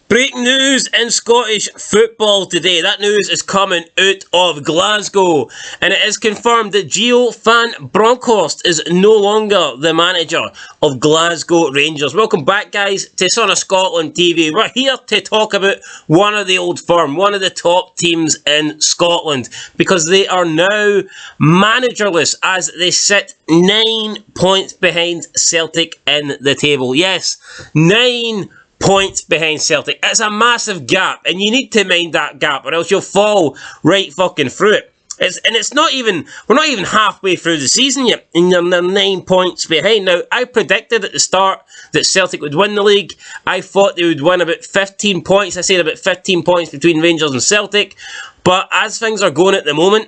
Breaking news in Scottish football today. That news is coming out of Glasgow, and it is confirmed that Gio van Bronckhorst is no longer the manager of Glasgow Rangers. Welcome back, guys, to Son of Scotland TV. We're here to talk about one of the old firm, one of the top teams in Scotland, because they are now managerless as they sit 9 points behind Celtic in the table. Yes, 9 points behind Celtic. It's a massive gap, and you need to mind that gap, or else you'll fall right fucking through it. It's not even, we're not even halfway through the season yet, and they're 9 points behind. Now, I predicted at the start that Celtic would win the league. I thought they would win about 15 points. I said about 15 points between Rangers and Celtic, but as things are going at the moment,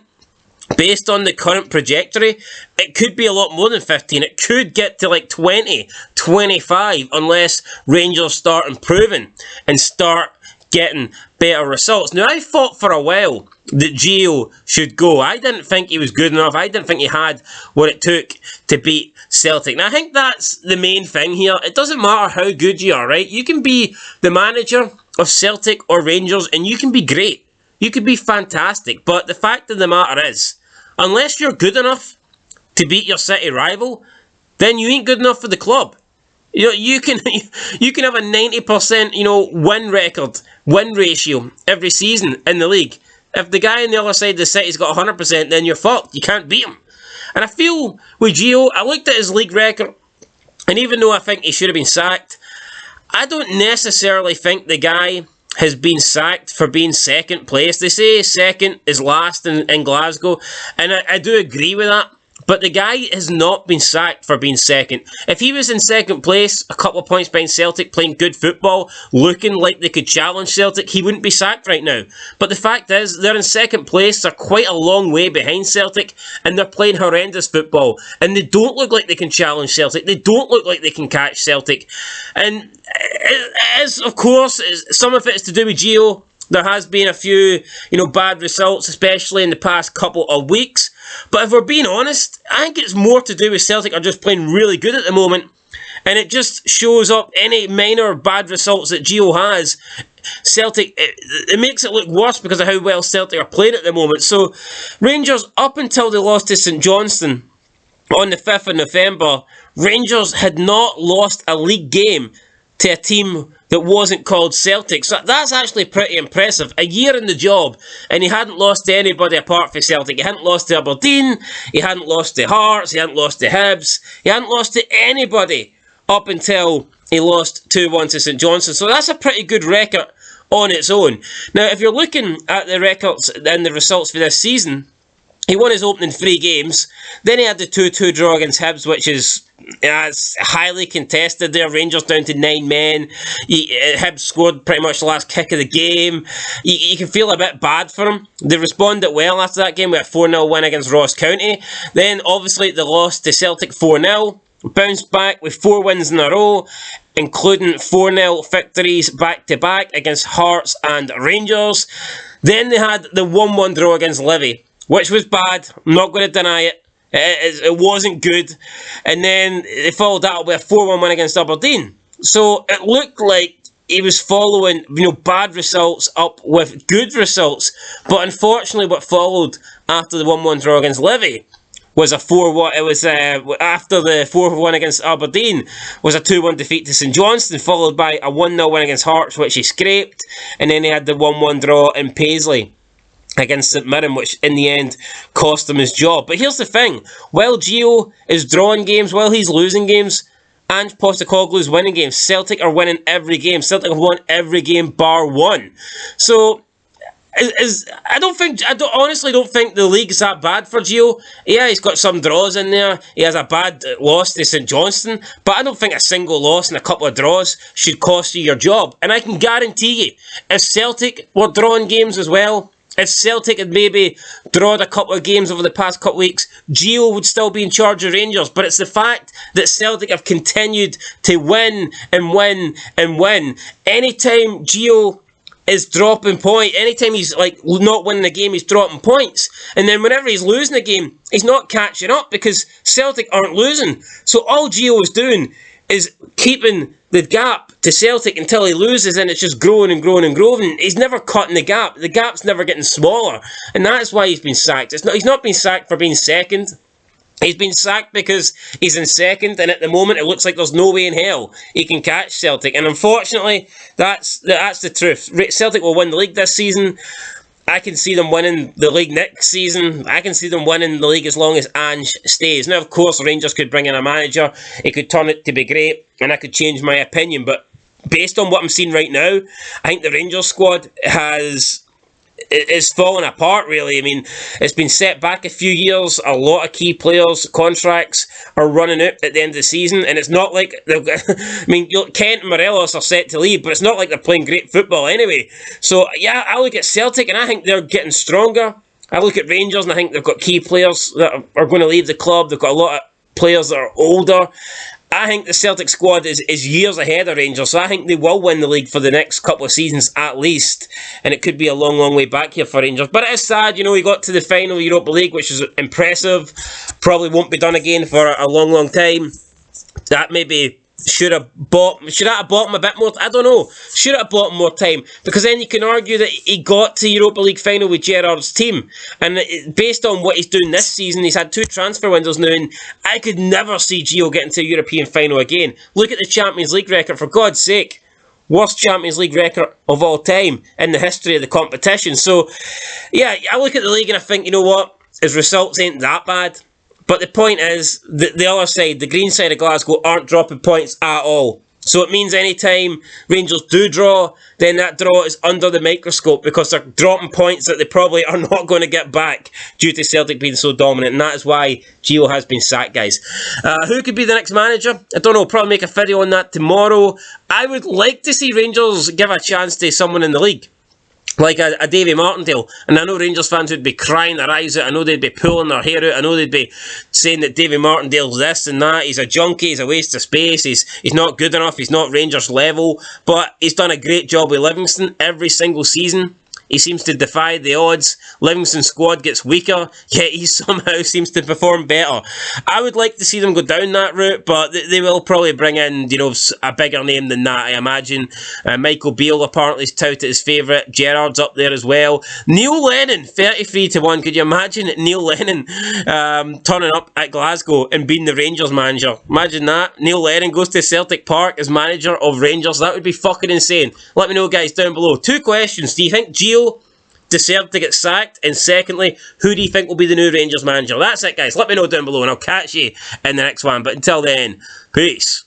based on the current trajectory, it could be a lot more than 15. It could get to like 20, 25, unless Rangers start improving and start getting better results. Now, I thought for a while that Gio should go. I didn't think he was good enough. I didn't think he had what it took to beat Celtic. Now, I think that's the main thing here. It doesn't matter how good you are, right? You can be the manager of Celtic or Rangers, and you can be great. You could be fantastic. But the fact of the matter is, unless you're good enough to beat your city rival, then you ain't good enough for the club. You know, you can have a 90%, win ratio every season in the league. If the guy on the other side of the city's got 100%, then you're fucked. You can't beat him. And I feel with Gio, I looked at his league record, and even though I think he should have been sacked, I don't necessarily think the guy has been sacked for being second place. They say second is last in Glasgow, and I do agree with that. But the guy has not been sacked for being second. If he was in second place, a couple of points behind Celtic, playing good football, looking like they could challenge Celtic, he wouldn't be sacked right now. But the fact is, they're in second place, they're quite a long way behind Celtic, and they're playing horrendous football. And they don't look like they can challenge Celtic. They don't look like they can catch Celtic. And it is, of course, some of it is to do with Gio. There has been a few, bad results, especially in the past couple of weeks. But if we're being honest, I think it's more to do with Celtic are just playing really good at the moment. And it just shows up any minor bad results that Gio has. Celtic, it makes it look worse because of how well Celtic are playing at the moment. So, Rangers, up until they lost to St Johnstone on the 5th of November, Rangers had not lost a league game to a team that wasn't called Celtic. So that's actually pretty impressive. A year in the job, and he hadn't lost to anybody apart from Celtic. He hadn't lost to Aberdeen, he hadn't lost to Hearts, he hadn't lost to Hibs, he hadn't lost to anybody up until he lost 2-1 to St Johnstone. So that's a pretty good record on its own. Now, if you're looking at the records and the results for this season, he won his opening 3 games. Then he had the 2-2 draw against Hibs, which is it's highly contested there. Rangers down to 9 men. Hibs scored pretty much the last kick of the game. You can feel a bit bad for him. They responded well after that game with a 4-0 win against Ross County. Then, obviously, they lost to Celtic 4-0. Bounced back with 4 wins in a row, including 4-0 victories back-to-back against Hearts and Rangers. Then they had the 1-1 draw against Livy, which was bad. I'm not going to deny it. It wasn't good. And then they followed that up with a 4-1 win against Aberdeen. So it looked like he was following bad results up with good results. But unfortunately, what followed after the 1-1 draw against Livy was a 4-1. It was after the 4-1 against Aberdeen was a 2-1 defeat to St Johnstone, followed by a 1-0 win against Hearts, which he scraped. And then he had the 1-1 draw in Paisley against St Mirren, which in the end cost him his job. But here's the thing, while Gio is drawing games, while he's losing games, and Postecoglou's winning games, Celtic are winning every game. Celtic have won every game bar one. So I honestly don't think the league's that bad for Gio. Yeah, he's got some draws in there. He has a bad loss to St Johnstone, but I don't think a single loss and a couple of draws should cost you your job. And I can guarantee you, if Celtic were drawing games as well, if Celtic had maybe drawn a couple of games over the past couple of weeks, Gio would still be in charge of Rangers. But it's the fact that Celtic have continued to win and win and win. Anytime Gio is dropping points, anytime he's not winning a game, he's dropping points. And then whenever he's losing a game, he's not catching up because Celtic aren't losing. So all Gio is doing is keeping the gap to Celtic until he loses, and it's just growing and growing and growing. He's never cutting the gap. The gap's never getting smaller, and that's why he's been sacked. He's not been sacked for being second. He's been sacked because he's in second, and at the moment it looks like there's no way in hell he can catch Celtic. And unfortunately, that's the truth. Celtic will win the league this season. I can see them winning the league next season. I can see them winning the league as long as Ange stays. Now, of course, Rangers could bring in a manager. He could turn it to be great, and I could change my opinion. But based on what I'm seeing right now, I think the Rangers squad is falling apart, really. I mean, it's been set back a few years. A lot of key players' contracts are running out at the end of the season, and it's not like I mean, Kent and Morelos are set to leave, but it's not like they're playing great football anyway. So yeah, I look at Celtic and I think they're getting stronger. I look at Rangers and I think they've got key players that are going to leave the club. They've got a lot of players that are older. I think the Celtic squad is years ahead of Rangers, so I think they will win the league for the next couple of seasons at least, and it could be a long, long way back here for Rangers. But it is sad, you know, he got to the final Europa League, which is impressive. Probably won't be done again for a long, long time. That maybe should I have bought him a bit more? I don't know. Should I have bought him more time? Because then you can argue that he got to Europa League final with Gerrard's team. And based on what he's doing this season, he's had 2 transfer windows now, and I could never see Gio getting to a European final again. Look at the Champions League record, for God's sake. Worst Champions League record of all time in the history of the competition. So, yeah, I look at the league and I think, you know what? His results ain't that bad. But the point is, the other side, the green side of Glasgow, aren't dropping points at all. So it means any time Rangers do draw, then that draw is under the microscope because they're dropping points that they probably are not going to get back due to Celtic being so dominant. And that is why Gio has been sacked, guys. Who could be the next manager? I don't know. I'll probably make a video on that tomorrow. I would like to see Rangers give a chance to someone in the league, like a Davy Martindale. And I know Rangers fans would be crying their eyes out. I know they'd be pulling their hair out. I know they'd be saying that Davy Martindale's this and that. He's a junkie. He's a waste of space. He's not good enough. He's not Rangers level. But he's done a great job with Livingston every single season. He seems to defy the odds. Livingston's squad gets weaker, yet he somehow seems to perform better. I would like to see them go down that route, but they will probably bring in, you know, a bigger name than that, I imagine. Michael Beale apparently is touted as favourite. Gerrard's up there as well. Neil Lennon, 33-1. Could you imagine Neil Lennon turning up at Glasgow and being the Rangers manager? Imagine that. Neil Lennon goes to Celtic Park as manager of Rangers. That would be fucking insane. Let me know, guys, down below. 2 questions. Do you think Gio deserved to get sacked? And secondly, who do you think will be the new Rangers manager? That's it, guys. Let me know down below and I'll catch you in the next one. But until then, peace.